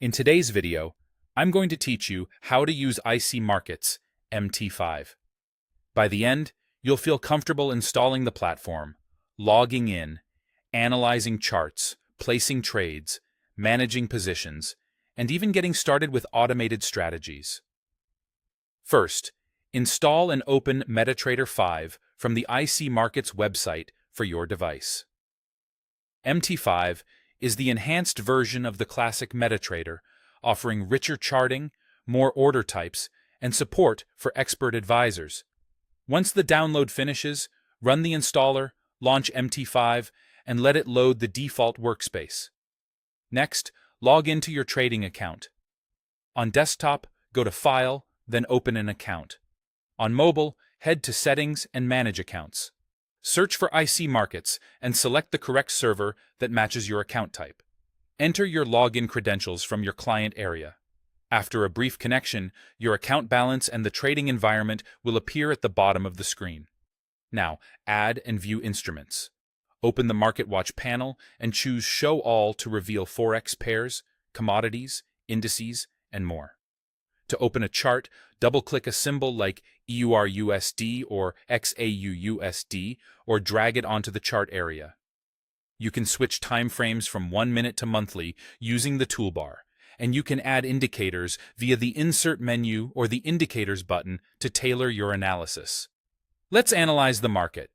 In today's video, I'm going to teach you how to use IC Markets MT5. By the end, you'll feel comfortable installing the platform, logging in, analyzing charts, placing trades, managing positions, and even getting started with automated strategies. First, install and open MetaTrader 5 from the IC Markets website for your device. MT5 is the enhanced version of the classic MetaTrader, offering richer charting, more order types, and support for expert advisors. Once the download finishes, run the installer, launch MT5, and let it load the default workspace. Next, log into your trading account. On desktop, go to File, then open an account. On mobile, head to Settings and Manage Accounts. Search for IC Markets and select the correct server that matches your account type. Enter your login credentials from your client area. After a brief connection, your account balance and the trading environment will appear at the bottom of the screen. Now, add and view instruments. Open the Market Watch panel and choose Show All to reveal Forex pairs, commodities, indices, and more. To open a chart, double-click a symbol like EURUSD or XAUUSD or drag it onto the chart area. You can switch timeframes from 1 minute to monthly using the toolbar, and you can add indicators via the Insert menu or the Indicators button to tailor your analysis. Let's analyze the market.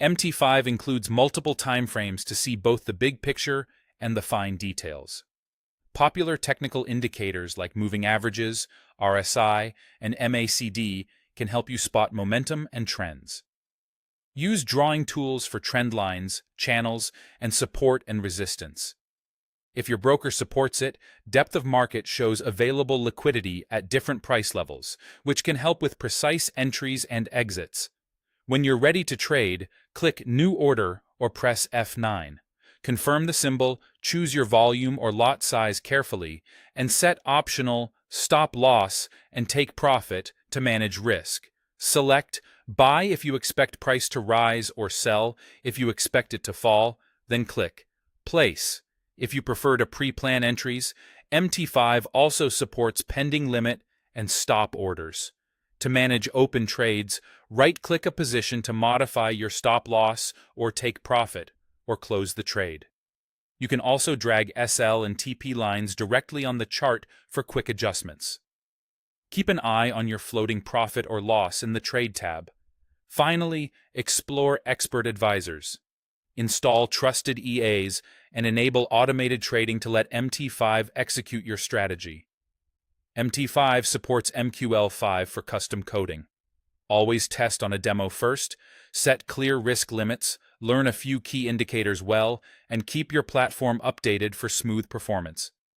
MT5 includes multiple timeframes to see both the big picture and the fine details. Popular technical indicators like moving averages, RSI, and MACD can help you spot momentum and trends. Use drawing tools for trend lines, channels, and support and resistance. If your broker supports it, depth of market shows available liquidity at different price levels, which can help with precise entries and exits. When you're ready to trade, click New Order or press F9. Confirm the symbol, choose your volume or lot size carefully, and set optional Stop Loss and Take Profit to manage risk. Select Buy if you expect price to rise or Sell if you expect it to fall, then click Place. If you prefer to pre-plan entries, MT5 also supports pending limit and stop orders. To manage open trades, right-click a position to modify your stop loss or take profit, or close the trade. You can also drag SL and TP lines directly on the chart for quick adjustments. Keep an eye on your floating profit or loss in the Trade tab. Finally, explore expert advisors. Install trusted EAs and enable automated trading to let MT5 execute your strategy. MT5 supports MQL5 for custom coding. Always test on a demo first, set clear risk limits, learn a few key indicators well, and keep your platform updated for smooth performance.